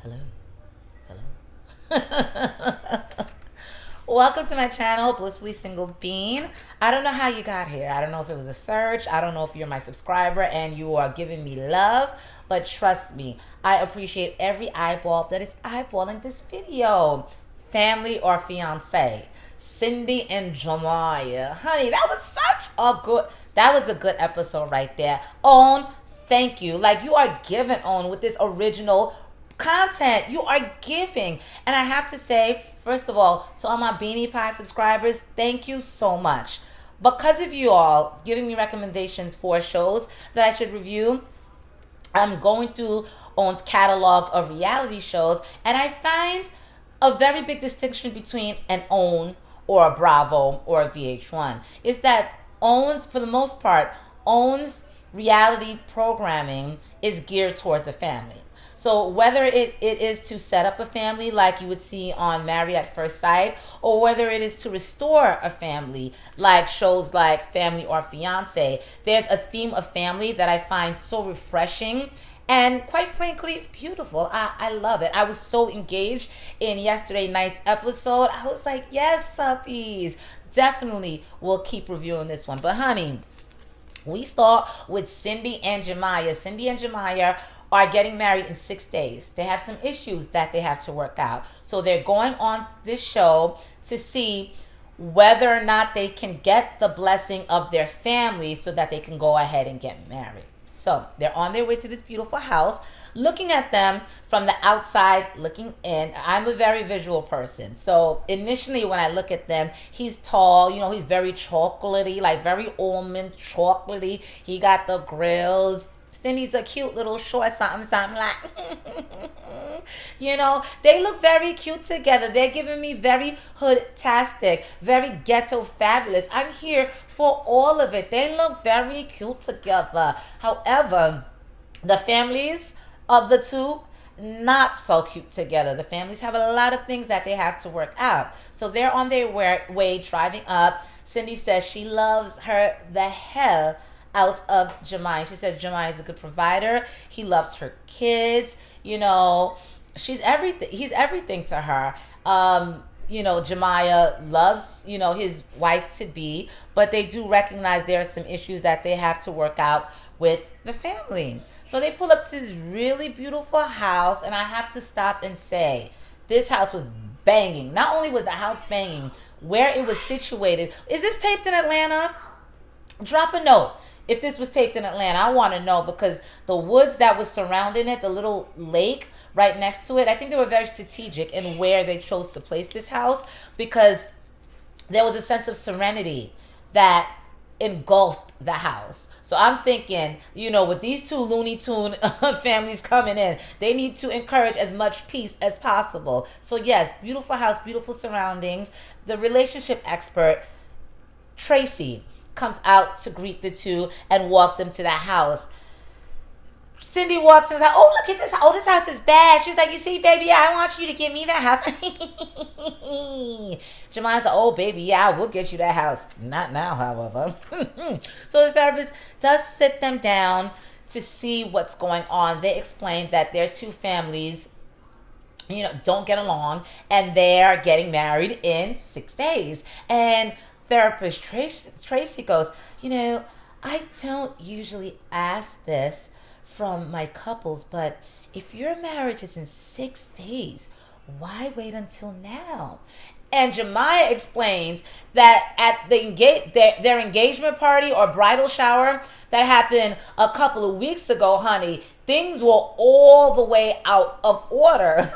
Hello. Hello. Welcome to my channel, Blissfully Single Bean. I don't know how you got here. I don't know if it was a search. I don't know if you're my subscriber and you are giving me love. But trust me, I appreciate every eyeball that is eyeballing this video. Family or fiance. Cindy and Jamaiha. Honey, that was a good episode right there. Own, thank you. Like, you are giving on with this original content. You are giving. And I have to say, first of all, to all my Beanie Pie subscribers, thank you so much. Because of you all giving me recommendations for shows that I should review, I'm going through OWN's catalog of reality shows, and I find a very big distinction between an OWN or a Bravo or a VH1 is that OWN's, for the most part, OWN's reality programming is geared towards the family. So whether it is to set up a family like you would see on Married at First Sight, or whether it is to restore a family like shows like Family or Fiancé, there's a theme of family that I find so refreshing and quite frankly beautiful. I love it. I was so engaged in yesterday night's episode. I was like, yes, suppies. Definitely will keep reviewing this one. But honey, we start with Cindy and Jamaiha. Cindy and Jamaiha are getting married in 6 days. They have some issues that they have to work out. So they're going on this show to see whether or not they can get the blessing of their family so that they can go ahead and get married. So they're on their way to this beautiful house. Looking at them from the outside, looking in, I'm a very visual person. So initially when I look at them, he's tall, he's very chocolatey, like very almond chocolatey. He got the grills. Cindy's a cute little short something like, they look very cute together. They're giving me very hood-tastic, very ghetto fabulous. I'm here for all of it. They look very cute together. However, the families of the two, not so cute together. The families have a lot of things that they have to work out. So they're on their way driving up. Cindy says she loves her the hell out of Jamaiha. She said Jamaiha is a good provider. He loves her kids. She's everything. He's everything to her. Jamaiha loves, his wife to be, but they do recognize there are some issues that they have to work out with the family. So they pull up to this really beautiful house, and I have to stop and say, this house was banging. Not only was the house banging, where it was situated. Is this taped in Atlanta? Drop a note if this was taped in Atlanta. I want to know, because the woods that was surrounding it, the little lake right next to it, I think they were very strategic in where they chose to place this house, because there was a sense of serenity that engulfed the house. So I'm thinking, with these two Looney Tune families coming in, they need to encourage as much peace as possible. So yes, beautiful house, beautiful surroundings. The relationship expert, Tracy, comes out to greet the two and walks them to the house. Cindy walks in and is like, oh, look at this. Oh, this house is bad. She's like, you see, baby, yeah, I want you to give me that house. Jamaiha's like, oh, baby, yeah, I will get you that house. Not now, however. So the therapist does sit them down to see what's going on. They explain that their two families, don't get along, and they're getting married in 6 days. And therapist Tracy goes, I don't usually ask this from my couples, but if your marriage is in 6 days, why wait until now? And Jamaiha explains that at their engagement party or bridal shower that happened a couple of weeks ago, honey, things were all the way out of order.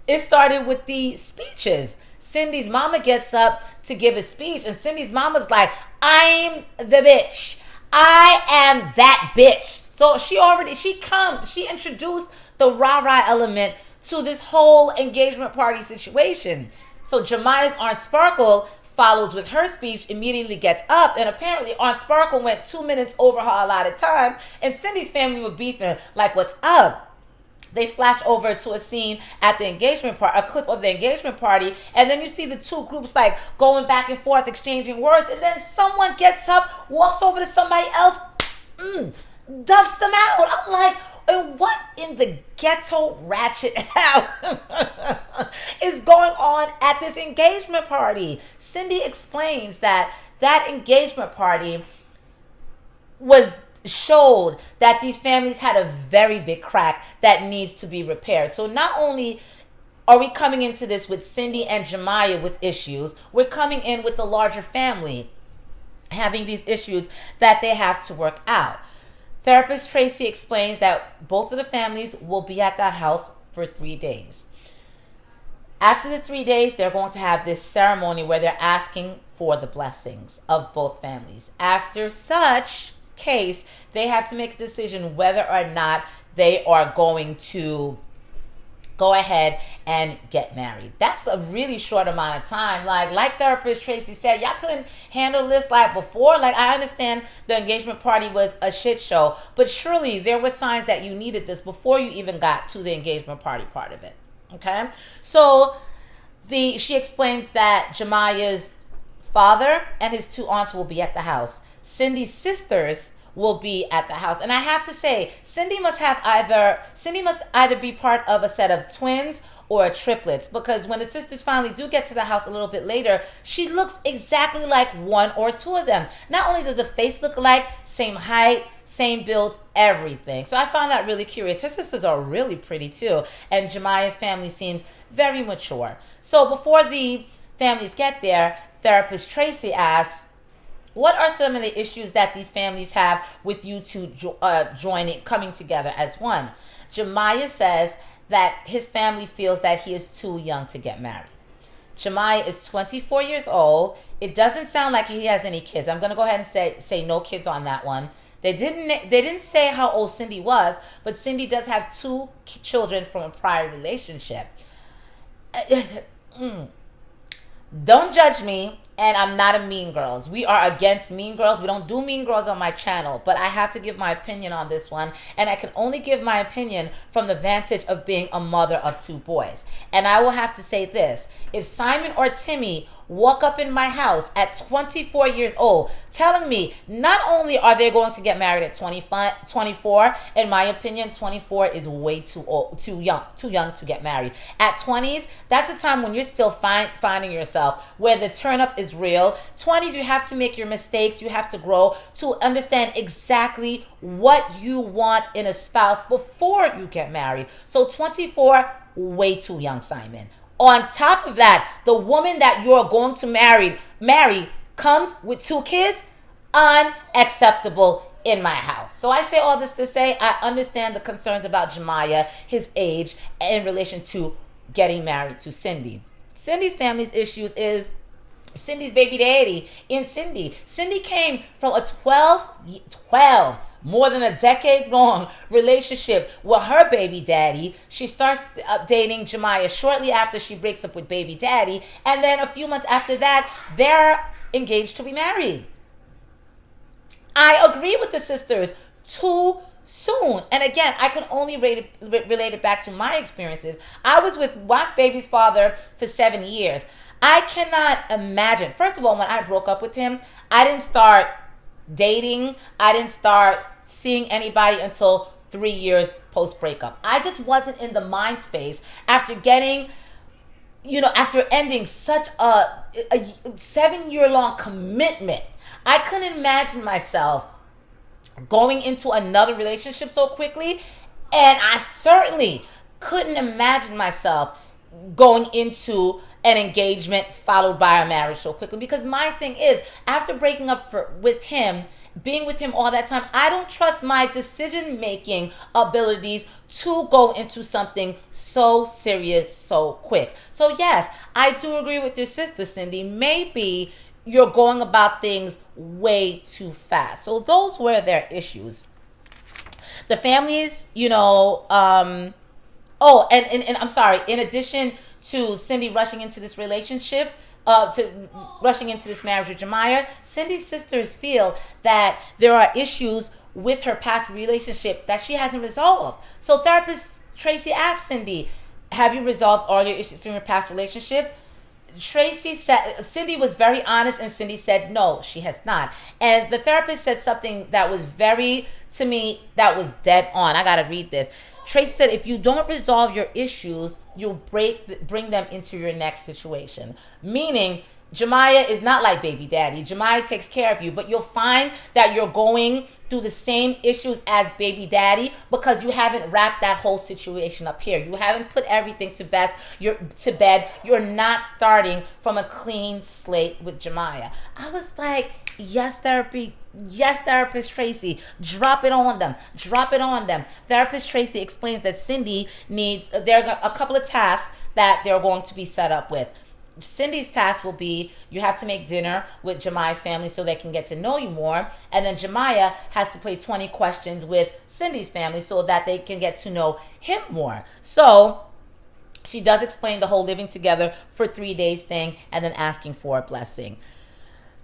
It started with the speeches. Cindy's mama gets up to give a speech, and Cindy's mama's like, I'm the bitch. I am that bitch. So she introduced the rah-rah element to this whole engagement party situation. So Jamaiha's Aunt Sparkle follows with her speech, immediately gets up, and apparently Aunt Sparkle went 2 minutes over her allotted time, and Cindy's family were beefing like, what's up? They flash over to a scene at the engagement party, a clip of the engagement party, and then you see the two groups like going back and forth, exchanging words, and then someone gets up, walks over to somebody else, duffs them out. I'm like, And what in the ghetto ratchet hell is going on at this engagement party? Cindy explains that engagement party showed that these families had a very big crack that needs to be repaired. So not only are we coming into this with Cindy and Jamaiha with issues, we're coming in with the larger family having these issues that they have to work out. Therapist Tracy explains that both of the families will be at that house for 3 days. After the 3 days, they're going to have this ceremony where they're asking for the blessings of both families. After such case, they have to make a decision whether or not they are going to go ahead and get married. That's a really short amount of time. Like therapist Tracy said, y'all couldn't handle this like before. Like, I understand the engagement party was a shit show, but surely there were signs that you needed this before you even got to the engagement party part of it. Okay? So she explains that Jamaiha's father and his 2 aunts will be at the house. Cindy's sisters will be at the house. And I have to say, Cindy must either be part of a set of twins or triplets, because when the sisters finally do get to the house a little bit later, she looks exactly like 1 or 2 of them. Not only does the face look alike, same height, same build, everything. So I found that really curious. Her sisters are really pretty too, and Jamaiha's family seems very mature. So before the families get there, therapist Tracy asks, what are some of the issues that these families have with you two coming together as one? Jamaiha says that his family feels that he is too young to get married. Jamaiha is 24 years old. It doesn't sound like he has any kids. I'm going to go ahead and say no kids on that one. They didn't say how old Cindy was, but Cindy does have 2 children from a prior relationship. Don't judge me, and I'm not a mean girls. We are against mean girls. We don't do mean girls on my channel, but I have to give my opinion on this one, and I can only give my opinion from the vantage of being a mother of 2 boys. And I will have to say this: if Simon or Timmy walk up in my house at 24 years old telling me not only are they going to get married at 24, in my opinion 24 is way too young to get married. At 20s, that's a time when you're still finding yourself, where the turn up is real. 20s, you have to make your mistakes, you have to grow to understand exactly what you want in a spouse before you get married. So 24, way too young, Simon. On top of that, the woman that you're going to marry comes with 2 kids, unacceptable in my house. So I say all this to say I understand the concerns about Jamaiha, his age, in relation to getting married to Cindy. Cindy's family's issues is Cindy's baby daddy in Cindy. Cindy came from a 12, more than a decade-long relationship with her baby daddy. She starts dating Jamaiha shortly after she breaks up with baby daddy, and then a few months after that, they're engaged to be married. I agree with the sisters. Too soon. And again, I can only relate it back to my experiences. I was with my baby's father for 7 years. I cannot imagine. First of all, when I broke up with him, I didn't start dating. I didn't start seeing anybody until 3 years post breakup. I just wasn't in the mind space after getting, after ending such a 7-year-long commitment. I couldn't imagine myself going into another relationship so quickly, and I certainly couldn't imagine myself going into an engagement followed by a marriage so quickly. Because my thing is, after breaking up with him, being with him all that time, I don't trust my decision-making abilities to go into something so serious so quick. So yes, I do agree with your sister, Cindy. Maybe you're going about things way too fast. So those were their issues. The families, and I'm sorry, in addition to Cindy rushing into this relationship, rushing into this marriage with Jamaiha, Cindy's sisters feel that there are issues with her past relationship that she hasn't resolved. So therapist Tracy asked Cindy, have you resolved all your issues from your past relationship? Tracy said, Cindy was very honest, and Cindy said no, she has not. And the therapist said something that was very, to me, that was dead on. I gotta read this. Tracy said, if you don't resolve your issues, you'll bring them into your next situation. Meaning, Jamaiha is not like baby daddy. Jamaiha takes care of you, but you'll find that you're going through the same issues as baby daddy because you haven't wrapped that whole situation up here. You haven't put everything to bed. You're not starting from a clean slate with Jamaiha. I was like, yes, therapy. Yes, Therapist Tracy. Drop it on them. Drop it on them. Therapist Tracy explains that Cindy needs, there are a couple of tasks that they're going to be set up with. Cindy's task will be, you have to make dinner with Jamaiha's family so they can get to know you more. And then Jamaiha has to play 20 questions with Cindy's family so that they can get to know him more. So she does explain the whole living together for 3 days thing and then asking for a blessing.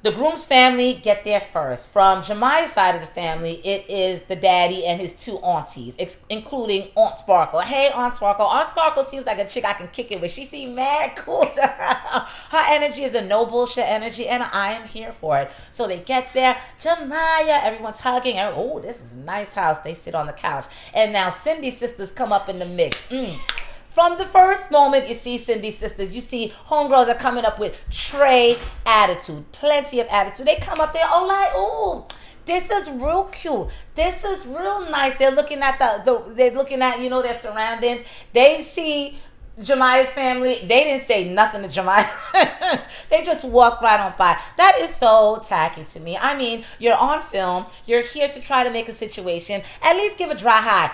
The groom's family get there first. From Jamaiha's side of the family, it is the daddy and his two aunties, including Aunt Sparkle. Hey, Aunt Sparkle. Aunt Sparkle seems like a chick I can kick it with. She seems mad cool to her. Her energy is a no bullshit energy, and I am here for it. So they get there. Jamaiha, everyone's hugging. Oh, this is a nice house. They sit on the couch. And now Cindy's sisters come up in the mix. From the first moment you see Cindy's sisters, you see homegirls are coming up with tray attitude, plenty of attitude. They come up there, this is real cute. This is real nice. They're looking at they're looking at, their surroundings. They see Jamaiha's family. They didn't say nothing to Jamaiha. They just walked right on by. That is so tacky to me. I mean, you're on film. You're here to try to make a situation. At least give a dry hi.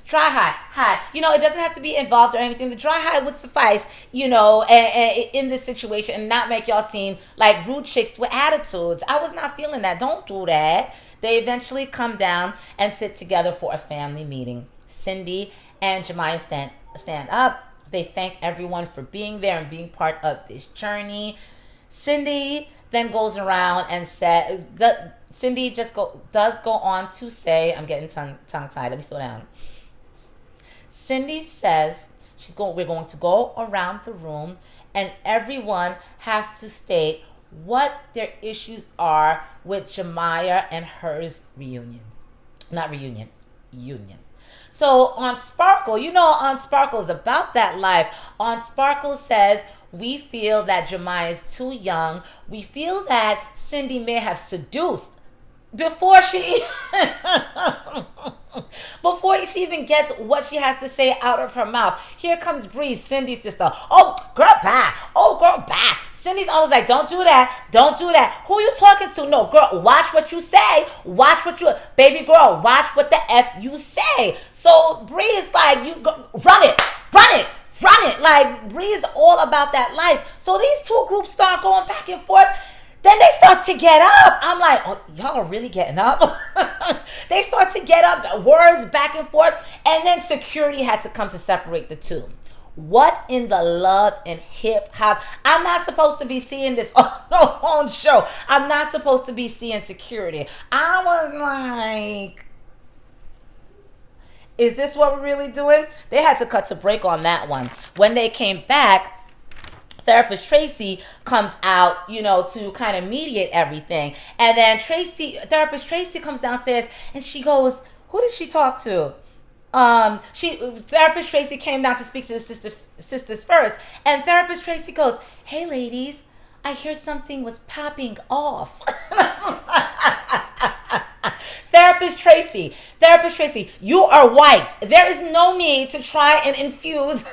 Dry hi. It doesn't have to be involved or anything. The dry hi would suffice, in this situation and not make y'all seem like rude chicks with attitudes. I was not feeling that. Don't do that. They eventually come down and sit together for a family meeting. Cindy and Jamaiha stand up. They thank everyone for being there and being part of this journey. Cindy then goes around and says, Cindy does go on to say, I'm getting tongue-tied. Let me slow down. Cindy says we're going to go around the room and everyone has to state what their issues are with Jamaiha and hers reunion. Not reunion, union. So Aunt Sparkle, Aunt Sparkle is about that life. Aunt Sparkle says, we feel that Jamaiha is too young. We feel that Cindy may have seduced before she even gets what she has to say out of her mouth. Here comes Bree, Cindy's sister. Oh, girl, bye. Oh, girl, bye. Cindy's always like, don't do that. Don't do that. Who you talking to? No, girl, watch what you say. Baby girl, watch what the F you say. So Bree is like, run it. Like, Bree is all about that life. So these two groups start going back and forth. Then they start to get up. I'm like, oh, y'all are really getting up? They start to get up, words back and forth. And then security had to come to separate the two. What in the love and hip hop? I'm not supposed to be seeing this on show. I'm not supposed to be seeing security. I was like, is this what we're really doing? They had to cut to break on that one. When they came back, Therapist Tracy comes out, to kind of mediate everything. And then Therapist Tracy comes downstairs and she goes, who did she talk to? Therapist Tracy came down to speak to the sisters first. And Therapist Tracy goes, hey ladies, I hear something was popping off. Therapist Tracy, you are white. There is no need to try and infuse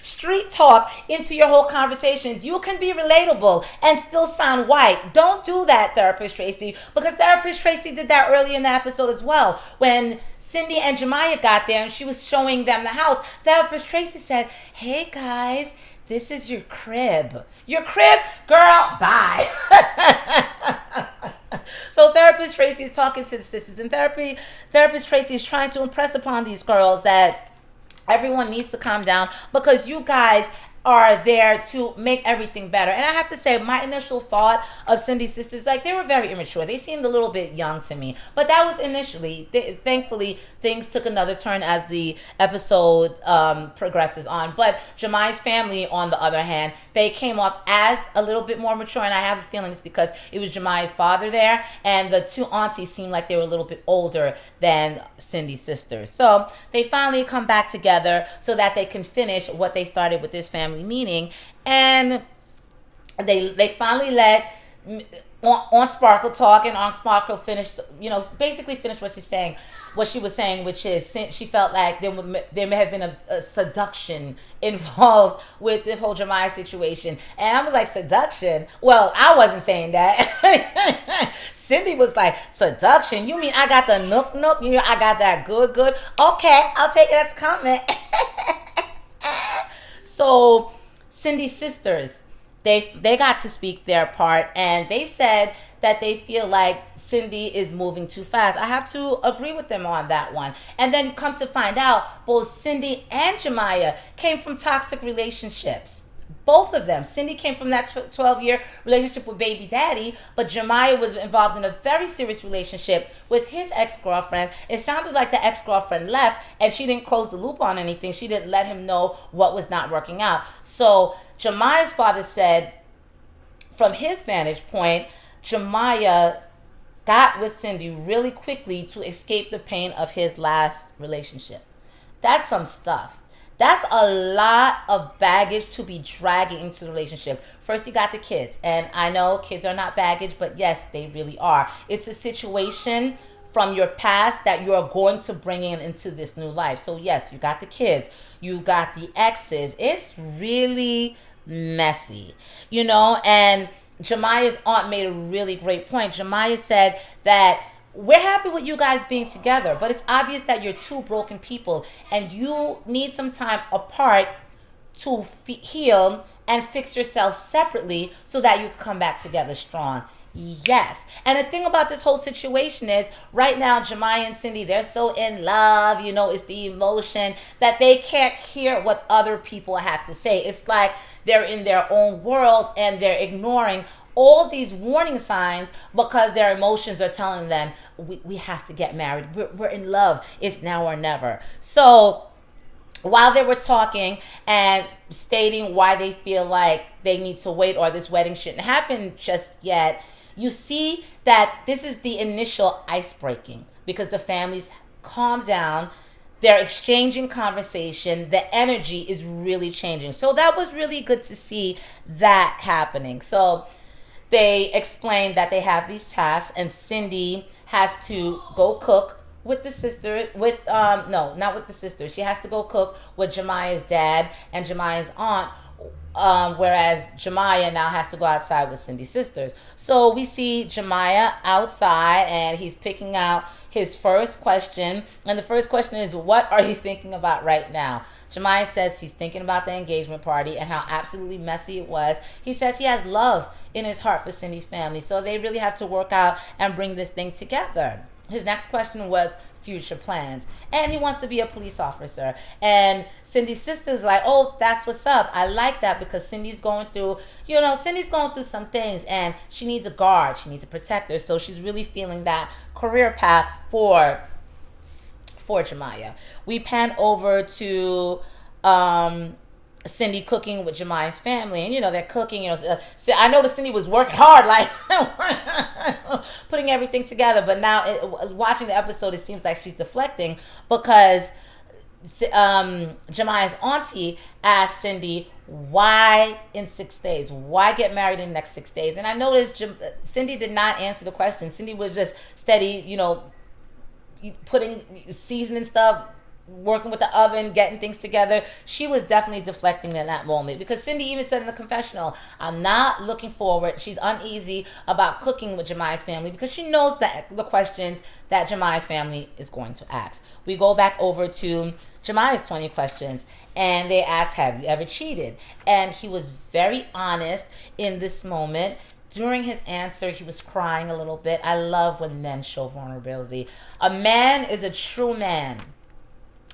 street talk into your whole conversations. You can be relatable and still sound white. Don't do that, Therapist Tracy, because Therapist Tracy did that earlier in the episode as well. When Cindy and Jamaiha got there and she was showing them the house, Therapist Tracy said, hey guys, this is your crib. Your crib? Girl, bye. So Therapist Tracy is talking to the sisters, and Therapist Tracy is trying to impress upon these girls that everyone needs to calm down because you guys are there to make everything better. And I have to say, my initial thought of Cindy's sisters, like, they were very immature. They seemed a little bit young to me. But that was initially. Thankfully, things took another turn as the episode progresses on. But Jamaiha's family, on the other hand, they came off as a little bit more mature. And I have a feeling it's because it was Jamaiha's father there. And the two aunties seemed like they were a little bit older than Cindy's sisters. So they finally come back together so that they can finish what they started with this family meeting. And they finally let Aunt Sparkle talk, and Aunt Sparkle finished, basically finished what she was saying, which is she felt like there may have been a seduction involved with this whole Jamaiha situation. And I was like, seduction? Well, I wasn't saying that. Cindy was like, seduction? You mean I got the nook? I got that good? Okay, I'll take it as a comment. So Cindy's sisters, they got to speak their part, and they said that they feel like Cindy is moving too fast. I have to agree with them on that one. And then come to find out, both Cindy and Jamaiha came from toxic relationships. Both of them. Cindy came from that 12-year relationship with baby daddy, but Jamaiha was involved in a very serious relationship with his ex-girlfriend. It sounded like the ex-girlfriend left, and she didn't close the loop on anything. She didn't let him know what was not working out. So Jamaiha's father said, from his vantage point, Jamaiha got with Cindy really quickly to escape the pain of his last relationship. That's some stuff. That's a lot of baggage to be dragging into the relationship. First, you got the kids. And I know kids are not baggage, but yes, they really are. It's a situation from your past that you're going to bring into this new life. So yes, you got the kids. You got the exes. It's really messy, and Jamaiha's aunt made a really great point. Jamaiha said that we're happy with you guys being together, but it's obvious that you're two broken people and you need some time apart to heal and fix yourselves separately so that you can come back together strong. Yes. And the thing about this whole situation is, right now, Jamaiha and Cindy, they're so in love, it's the emotion that they can't hear what other people have to say. It's like they're in their own world and they're ignoring all these warning signs because their emotions are telling them, we have to get married. We're in love. It's now or never. So while they were talking and stating why they feel like they need to wait or this wedding shouldn't happen just yet, you see that this is the initial ice breaking because the families calm down. They're exchanging conversation. The energy is really changing. So that was really good to see that happening. So they explained that they have these tasks, and Cindy has to go cook with the sister, no, not with the sister. She has to go cook with Jamaiha's dad and Jamaiha's aunt, whereas Jamaiha now has to go outside with Cindy's sisters. So we see Jamaiha outside, and he's picking out his first question. And the first question is, what are you thinking about right now? Jamaiha says he's thinking about the engagement party and how absolutely messy it was. He says he has love in his heart for Cindy's family, so they really have to work out and bring this thing together. His next question was future plans, and he wants to be a police officer. And Cindy's sister's like, oh, that's what's up. I like that because Cindy's going through some things, and she needs a guard. She needs a protector. So she's really feeling that career path for Jamaiha. We pan over to Cindy cooking with Jamaiha's family, and they're cooking. I noticed Cindy was working hard, like putting everything together. But now, watching the episode, it seems like she's deflecting because Jamaiha's auntie asked Cindy, why in 6 days? Why get married in the next 6 days? And I noticed Cindy did not answer the question. Cindy was just steady, putting seasoning stuff, working with the oven, getting things together. She was definitely deflecting in that moment because Cindy even said in the confessional, I'm not looking forward. She's uneasy about cooking with Jamaiha's family because she knows that the questions that Jamaiha's family is going to ask. We go back over to Jamaiha's 20 questions, and they ask, have you ever cheated? And he was very honest in this moment. During his answer, he was crying a little bit. I love when men show vulnerability. A man is a true man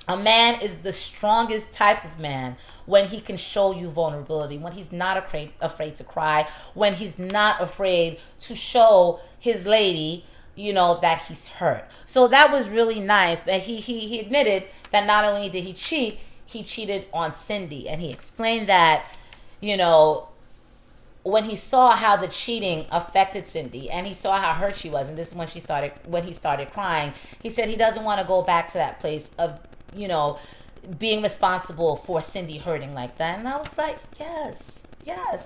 A man is the strongest type of man when he can show you vulnerability, when he's not afraid to cry, when he's not afraid to show his lady, that he's hurt. So that was really nice. But he admitted that not only did he cheat, he cheated on Cindy. And he explained that, when he saw how the cheating affected Cindy and he saw how hurt she was, and this is when he started crying, he said he doesn't want to go back to that place of, being responsible for Cindy hurting like that. And I was like, yes.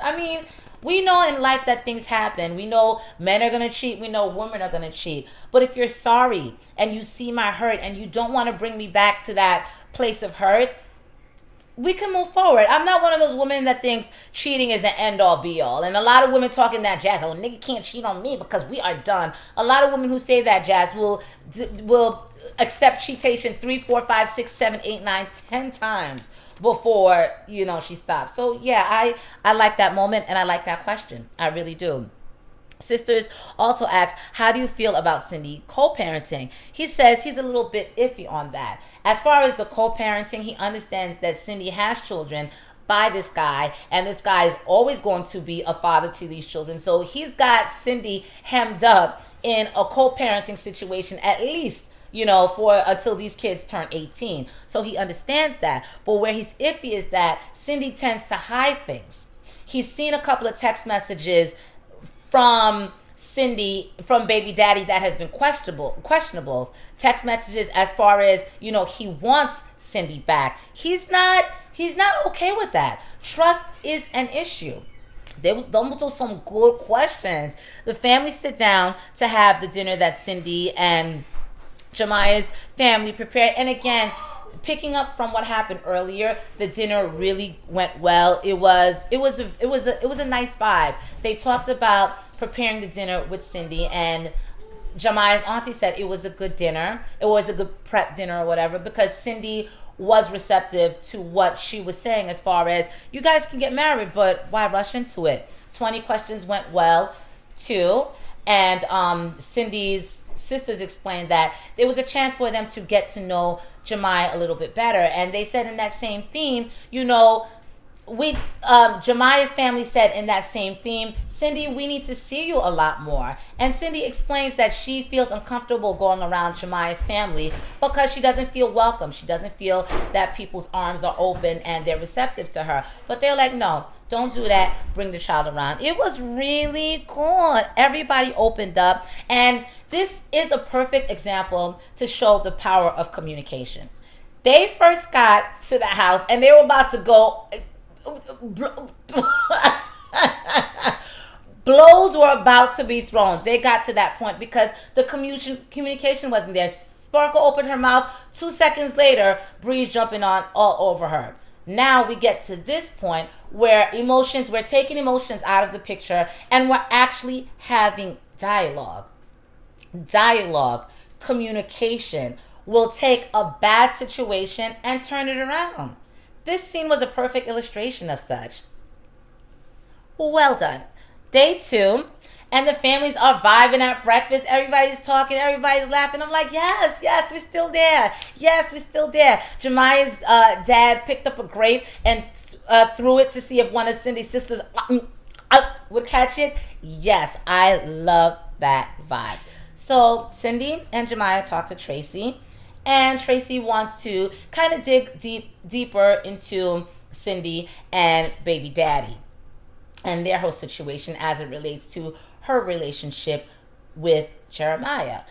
I mean, we know in life that things happen. We know men are going to cheat. We know women are going to cheat. But if you're sorry and you see my hurt and you don't want to bring me back to that place of hurt, we can move forward. I'm not one of those women that thinks cheating is the end all be all. And a lot of women talking that jazz, oh, nigga can't cheat on me because we are done. A lot of women who say that jazz will accept cheatation 3, 4, 5, 6, 7, 8, 9, 10 times before, she stops. So yeah, I like that moment and I like that question. I really do. Sisters also asked, how do you feel about Cindy co-parenting? He says he's a little bit iffy on that. As far as the co-parenting, he understands that Cindy has children by this guy, and this guy is always going to be a father to these children. So he's got Cindy hemmed up in a co-parenting situation, at least, for until these kids turn 18. So he understands that. But where he's iffy is that Cindy tends to hide things. He's seen a couple of text messages from baby daddy that have been questionable text messages, as far as, he wants Cindy back. He's not okay with that. Trust is an issue. Those were some good questions. The family sit down to have the dinner that Cindy and Jamaiha's family prepared. And again, picking up from what happened earlier, the dinner really went well. It was a nice vibe. They talked about preparing the dinner with Cindy, and Jamaiha's auntie said it was a good dinner. It was a good prep dinner or whatever, because Cindy was receptive to what she was saying, as far as, you guys can get married, but why rush into it? 20 questions went well too. And Cindy's sisters explained that there was a chance for them to get to know Jamaiha a little bit better. And they said in that same theme, Jamaiha's family said in that same theme, Cindy, we need to see you a lot more. And Cindy explains that she feels uncomfortable going around Jamaiha's family because she doesn't feel welcome. She doesn't feel that people's arms are open and they're receptive to her. But they're like, no, don't do that. Bring the child around. It was really cool. Everybody opened up. And this is a perfect example to show the power of communication. They first got to the house and they were about to go... Blows were about to be thrown. They got to that point because the communication wasn't there. Sparkle opened her mouth. 2 seconds later, Bree's jumping on all over her. Now we get to this point where we're taking emotions out of the picture and we're actually having dialogue. Communication will take a bad situation and turn it around. This scene was a perfect illustration of such. Well done. Day 2, and the families are vibing at breakfast. Everybody's talking, everybody's laughing. I'm like, yes, we're still there. Yes, we're still there. Jamaiha's dad picked up a grape and threw it to see if one of Cindy's sisters would catch it. Yes, I love that vibe. So Cindy and Jamaiha talk to Tracy, and Tracy wants to kind of dig deeper into Cindy and baby daddy and their whole situation as it relates to her relationship with Jamaiha.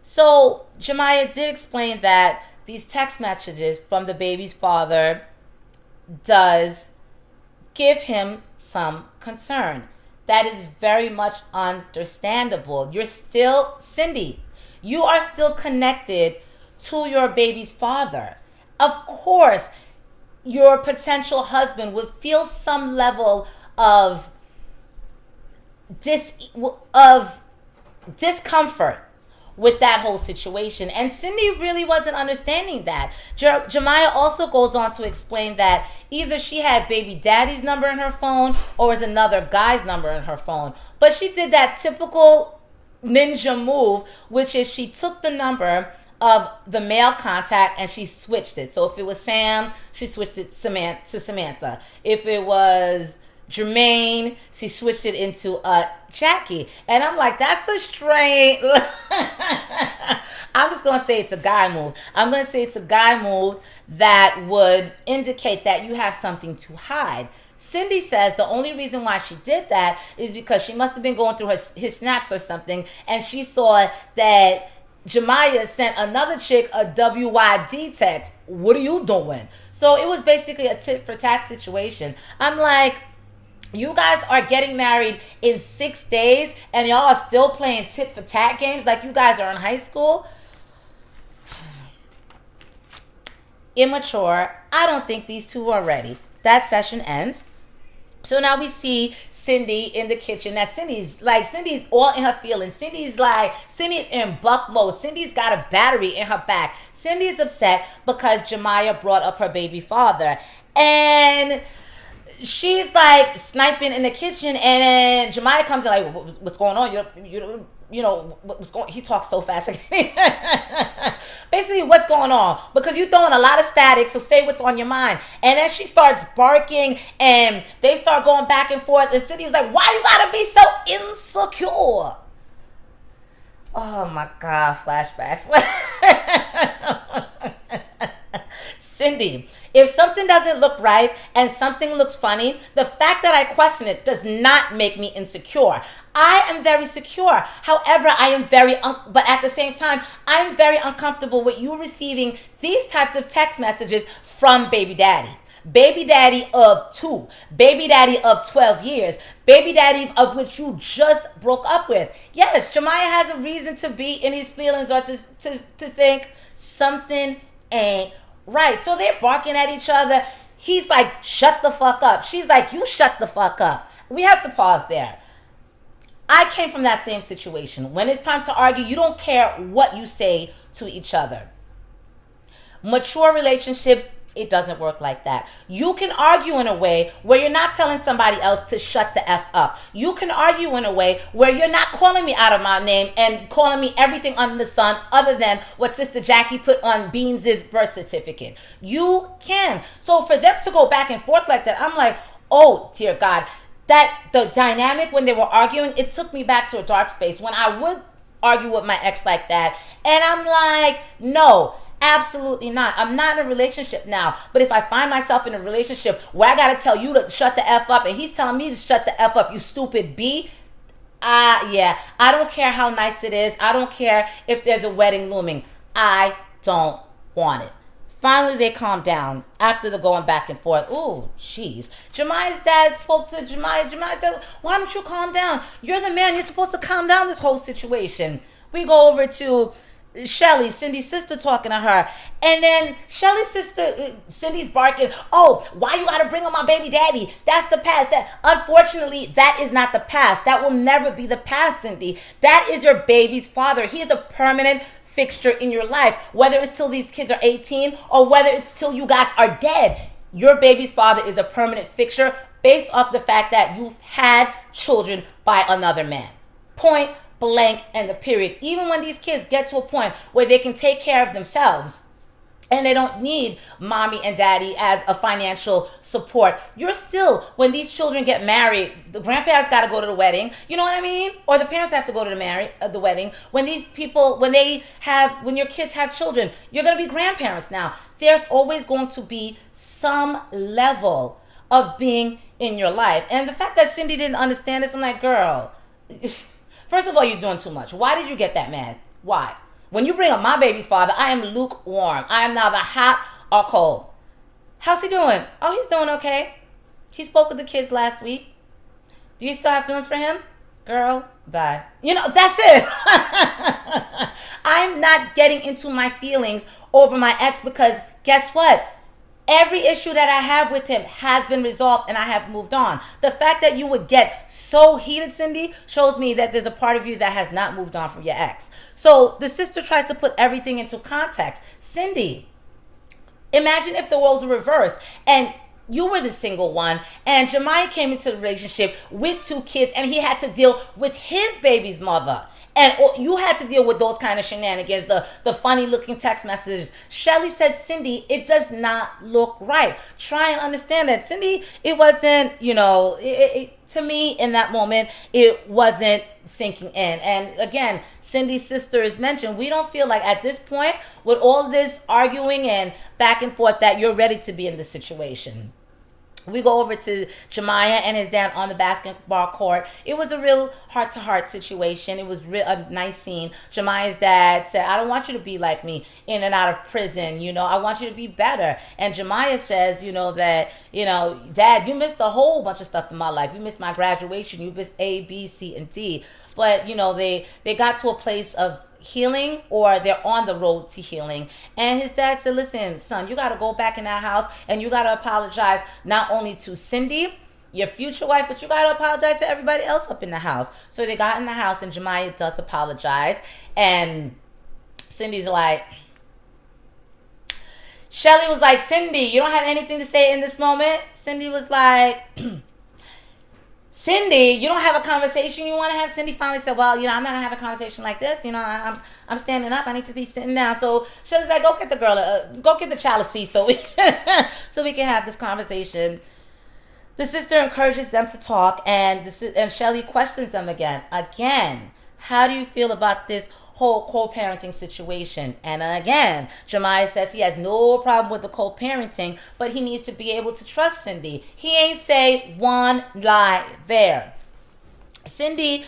So Jamaiha did explain that these text messages from the baby's father does give him some concern. That is very much understandable. You're still, Cindy, you are still connected to your baby's father. Of course, your potential husband would feel some level of discomfort with that whole situation. And Cindy really wasn't understanding that. Jamaiha also goes on to explain that either she had baby daddy's number in her phone or was another guy's number in her phone. But she did that typical ninja move, which is she took the number of the male contact and she switched it. So if it was Sam, she switched it to Samantha. If it was Jermaine, she switched it into Jackie. And I'm like, that's a strange... I'm just going to say it's a guy move. I'm going to say it's a guy move that would indicate that you have something to hide. Cindy says the only reason why she did that is because she must have been going through his snaps or something, and she saw that Jamaiha sent another chick a WYD text. What are you doing? So it was basically a tit for tat situation. I'm like, you guys are getting married in 6 days and y'all are still playing tit for tat games like you guys are in high school? Immature. I don't think these two are ready. That session ends. So now we see Cindy in the kitchen. That Cindy's all in her feelings. Cindy's in buck mode. Cindy's got a battery in her back. Cindy's upset because Jamaiha brought up her baby father. And she's like sniping in the kitchen, and then Jamaiha comes in like, what's going on? You know what's going? He talks so fast. Basically, what's going on? Because you're throwing a lot of static, so say what's on your mind. And then she starts barking, and they start going back and forth. And Cindy was like, "Why you gotta be so insecure?" Oh my God, flashbacks. Cindy, if something doesn't look right and something looks funny, the fact that I question it does not make me insecure. I am very secure. However, I am but at the same time, I'm very uncomfortable with you receiving these types of text messages from baby daddy. Baby daddy of 2, baby daddy of 12 years, baby daddy of which you just broke up with. Yes, Jamaiha has a reason to be in his feelings or to think something ain't right. So they're barking at each other. He's like, shut the fuck up. She's like, you shut the fuck up. We have to pause there. I came from that same situation. When it's time to argue, you don't care what you say to each other. Mature relationships, it doesn't work like that. You can argue in a way where you're not telling somebody else to shut the F up. You can argue in a way where you're not calling me out of my name and calling me everything under the sun other than what Sister Jackie put on Beans' birth certificate. You can. So for them to go back and forth like that, I'm like, oh, dear God. That the dynamic when they were arguing, it took me back to a dark space when I would argue with my ex like that. And I'm like, no. Absolutely not. I'm not in a relationship now. But if I find myself in a relationship where I got to tell you to shut the F up and he's telling me to shut the F up, you stupid B, yeah, I don't care how nice it is. I don't care if there's a wedding looming. I don't want it. Finally, they calmed down after the going back and forth. Ooh, jeez. Jamaiha's dad spoke to Jamaiha. Jamaiha said, why don't you calm down? You're the man. You're supposed to calm down this whole situation. We go over to Shelly, Cindy's sister, talking to her. And then Shelly's sister, Cindy's barking, oh, why you gotta bring up my baby daddy? That's the past. Unfortunately, that is not the past. That will never be the past, Cindy. That is your baby's father. He is a permanent fixture in your life, whether it's till these kids are 18 or whether it's till you guys are dead. Your baby's father is a permanent fixture based off the fact that you've had children by another man. Point blank and the period. Even when these kids get to a point where they can take care of themselves and they don't need mommy and daddy as a financial support, you're still, when these children get married, the grandparents got to go to the wedding, you know what I mean? Or the parents have to go to the wedding. When these people, when your kids have children, you're going to be grandparents now. There's always going to be some level of being in your life. And the fact that Cindy didn't understand this, I'm like, girl, first of all, you're doing too much. Why did you get that mad? Why? When you bring up my baby's father, I am lukewarm. I am neither hot or cold. How's he doing? Oh, he's doing okay. He spoke with the kids last week. Do you still have feelings for him? Girl, bye. You know, that's it. I'm not getting into my feelings over my ex because guess what? Every issue that I have with him has been resolved and I have moved on. The fact that you would get so heated, Cindy, shows me that there's a part of you that has not moved on from your ex. So the sister tries to put everything into context. Cindy, imagine if the roles were reversed and you were the single one, and Jamaiha came into the relationship with 2 kids, and he had to deal with his baby's mother. And you had to deal with those kind of shenanigans, the funny looking text messages. Shelly said, Cindy, it does not look right. Try and understand that. Cindy, it wasn't, to me in that moment, it wasn't sinking in. And again, Cindy's sister is mentioned. We don't feel like at this point, with all this arguing and back and forth, that you're ready to be in this situation. We go over to Jamaiha and his dad on the basketball court. It was a real heart-to-heart situation. It was a nice scene. Jamaiha's dad said, I don't want you to be like me, in and out of prison. I want you to be better. And Jamaiha says, that, Dad, you missed a whole bunch of stuff in my life. You missed my graduation. You missed A, B, C, and D. But, they got to a place of healing, or they're on the road to healing. And his dad said, listen, son, you got to go back in that house and you got to apologize not only to Cindy, your future wife, but you got to apologize to everybody else up in the house. So they got in the house, and Jamaiha does apologize. And Cindy's like, Shelly was like, Cindy, you don't have anything to say in this moment? Cindy was like, Cindy, you don't have a conversation you want to have? Cindy finally said, well, I'm not going to have a conversation like this. I'm standing up. I need to be sitting down. So Shelly's like, go get the girl, go get the child a seat so we can have this conversation. The sister encourages them to talk, and Shelly questions them again. Again, how do you feel about this whole co-parenting situation? And again, Jamaiha says he has no problem with the co-parenting, but he needs to be able to trust Cindy. He ain't say one lie there. Cindy,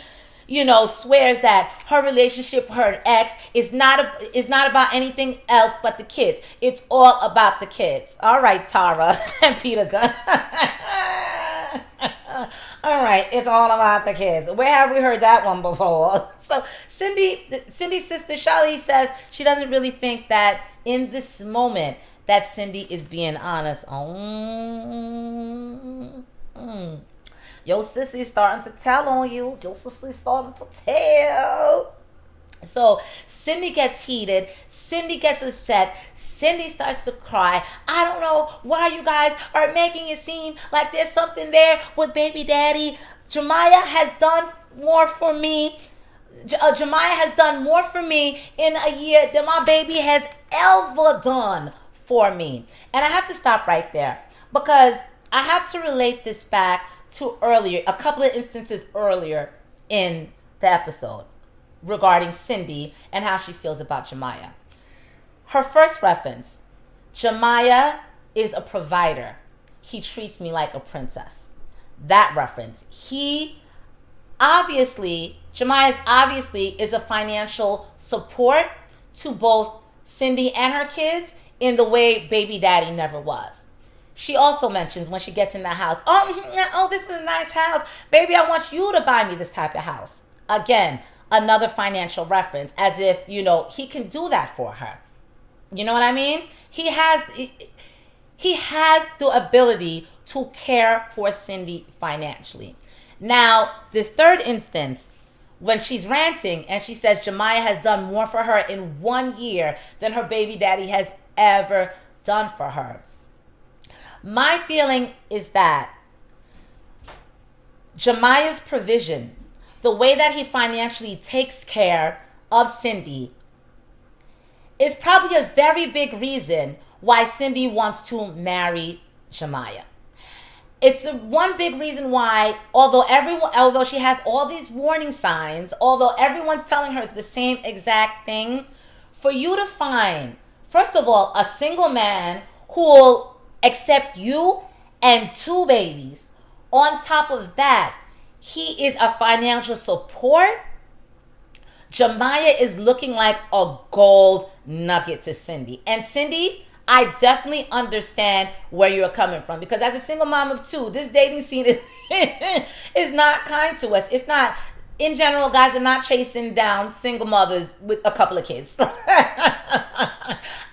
swears that her relationship with her ex is not about anything else but the kids. It's all about the kids. All right, Tara and Peter Gunn. All right, it's all about the kids. Where have we heard that one before? So Cindy's sister Shelly says she doesn't really think that in this moment that Cindy is being honest. Your sissy's starting to tell on you. Your sissy's starting to tell. So Cindy gets heated. Cindy gets upset. Cindy starts to cry. I don't know why you guys are making it seem like there's something there with baby daddy. Jamaiha has done more for me. Jamaiha has done more for me in a year than my baby has ever done for me. And I have to stop right there, because I have to relate this back to a couple of instances earlier in the episode regarding Cindy and how she feels about Jamaiha. Her first reference, Jamaiha is a provider. He treats me like a princess. That reference. Jamaiha obviously is a financial support to both Cindy and her kids in the way baby daddy never was. She also mentions when she gets in the house, oh, this is a nice house. Baby, I want you to buy me this type of house. Again, another financial reference, as if, he can do that for her. You know what I mean? He has the ability to care for Cindy financially. Now, this third instance, when she's ranting and she says Jamaiha has done more for her in 1 year than her baby daddy has ever done for her. My feeling is that Jamaiha's provision, the way that he financially takes care of Cindy, is probably a very big reason why Cindy wants to marry Jamaiha. It's one big reason why, although she has all these warning signs, although everyone's telling her the same exact thing, for you to find, first of all, a single man who will accept you and 2 babies. On top of that, he is a financial support. Jamaiha is looking like a gold nugget to Cindy. And Cindy, I definitely understand where you're coming from, because as a single mom of 2, this dating scene is not kind to us. It's not, in general, guys are not chasing down single mothers with a couple of kids.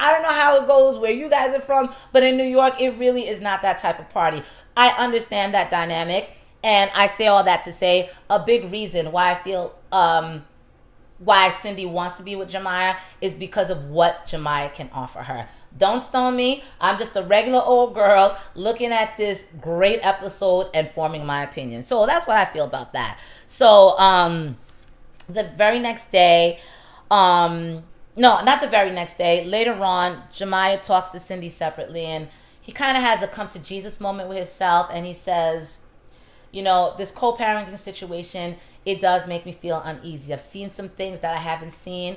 I don't know how it goes where you guys are from, but in New York, it really is not that type of party. I understand that dynamic, and I say all that to say a big reason why I feel why Cindy wants to be with Jamaiha is because of what Jamaiha can offer her. Don't stone me. I'm just a regular old girl looking at this great episode and forming my opinion. So that's what I feel about that. So the very next day, no, not the very next day. Later on, Jamaiha talks to Cindy separately, and he kind of has a come to Jesus moment with himself, and he says, this co-parenting situation, it does make me feel uneasy. I've seen some things that I haven't seen,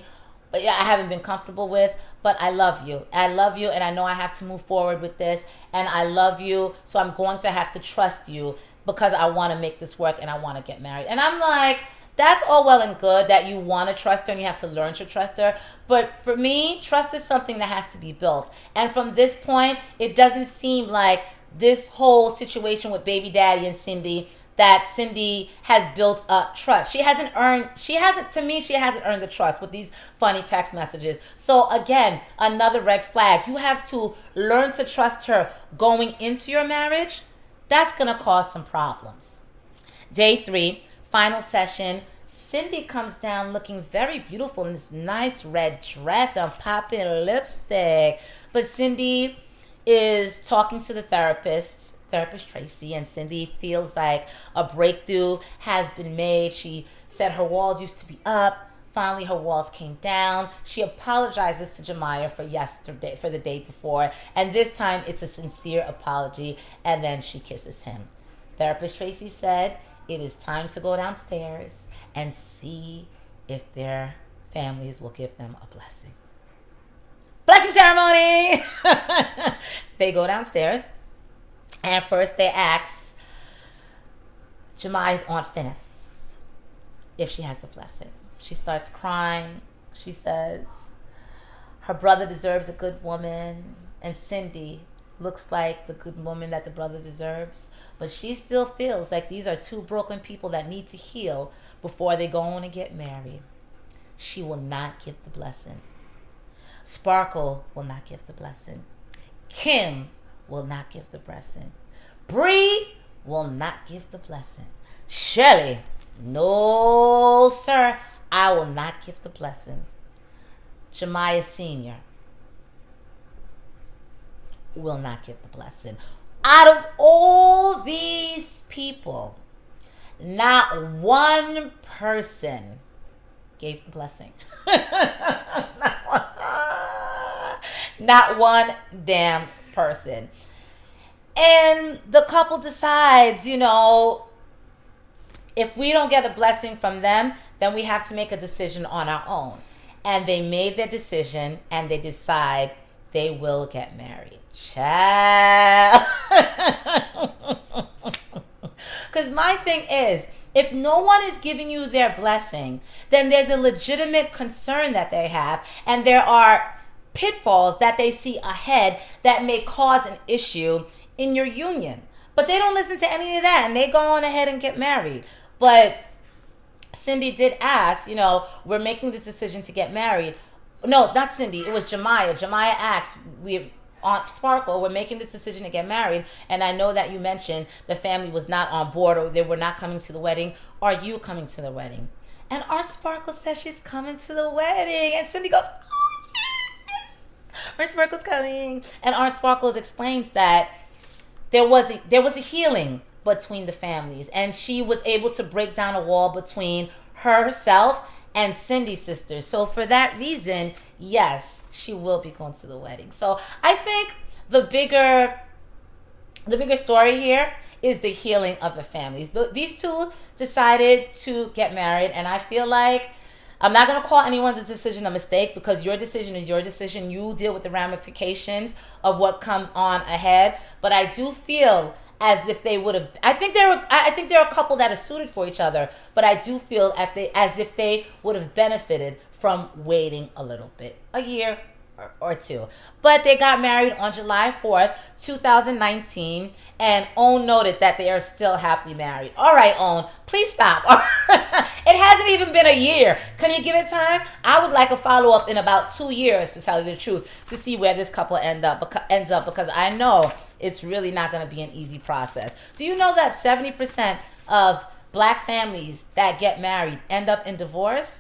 but I haven't been comfortable with, but I love you. I love you, and I know I have to move forward with this, and I love you, so I'm going to have to trust you because I want to make this work and I want to get married. And I'm like, that's all well and good that you want to trust her and you have to learn to trust her. But for me, trust is something that has to be built. And from this point, it doesn't seem like this whole situation with baby daddy and Cindy, that Cindy has built up trust. She hasn't earned the trust with these funny text messages. So again, another red flag. You have to learn to trust her going into your marriage. That's going to cause some problems. Day 3, final session. Cindy comes down looking very beautiful in this nice red dress and popping lipstick. But Cindy is talking to the therapist Tracy, and Cindy feels like a breakthrough has been made. She said her walls used to be up. Finally, her walls came down. She apologizes to Jamaiha for the day before, and this time it's a sincere apology, and then she kisses him. Therapist Tracy said it is time to go downstairs and see if their families will give them a blessing. Blessing ceremony! They go downstairs, and first they ask Jamaiha's Aunt Phyllis if she has the blessing. She starts crying. She says her brother deserves a good woman, and Cindy looks like the good woman that the brother deserves, but she still feels like these are two broken people that need to heal before they go on and get married. She will not give the blessing. Sparkle will not give the blessing. Kim will not give the blessing. Bree will not give the blessing. Shelley, no sir, I will not give the blessing. Jamaiha Sr. will not give the blessing. Out of all these people, not one person gave the blessing. Not one damn person. And the couple decides, if we don't get a blessing from them, then we have to make a decision on our own. And they made their decision, and they decide they will get married. Child. Because my thing is, if no one is giving you their blessing, then there's a legitimate concern that they have, and there are pitfalls that they see ahead that may cause an issue in your union. But they don't listen to any of that, and they go on ahead and get married. But Cindy did ask, we're making this decision to get married. No, not Cindy. It was Jamaiha. Jamaiha asked, Aunt Sparkle, we're making this decision to get married, and I know that you mentioned the family was not on board or they were not coming to the wedding. Are you coming to the wedding? And Aunt Sparkle says she's coming to the wedding. And Cindy goes, oh, yes! Aunt Sparkle's coming. And Aunt Sparkle explains that there was a healing between the families, and she was able to break down a wall between herself and Cindy's sisters. So for that reason, yes, she will be going to the wedding. So I think the bigger story here is the healing of the families. These two decided to get married, and I feel like I'm not going to call anyone's decision a mistake, because your decision is your decision. You deal with the ramifications of what comes on ahead. But I do feel as if they would have. I think there are a couple that are suited for each other, but I do feel as if they would have benefited from waiting a little bit, a year or two. But they got married on July 4th, 2019, and Own noted that they are still happily married. All right, Own, please stop. It hasn't even been a year. Can you give it time? I would like a follow-up in about 2 years, to tell you the truth, to see where this couple ends up, because I know it's really not going to be an easy process. Do you know that 70% of black families that get married end up in divorce?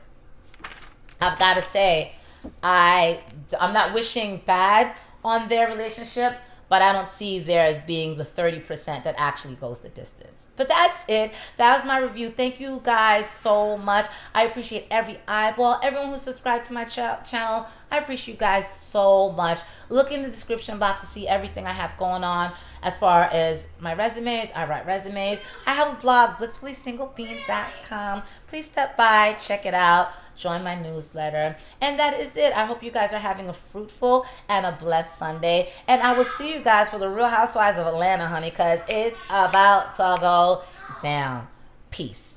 I've got to say, I'm not wishing bad on their relationship, but I don't see theirs being the 30% that actually goes the distance. But that's it. That was my review. Thank you guys so much. I appreciate every eyeball, everyone who subscribed to my channel. I appreciate you guys so much. Look in the description box to see everything I have going on as far as my resumes. I write resumes. I have a blog, blissfullySingleBean.com. Please step by, check it out. Join my newsletter. And that is it. I hope you guys are having a fruitful and a blessed Sunday. And I will see you guys for the Real Housewives of Atlanta, honey, because it's about to go down. Peace.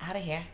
Out of here.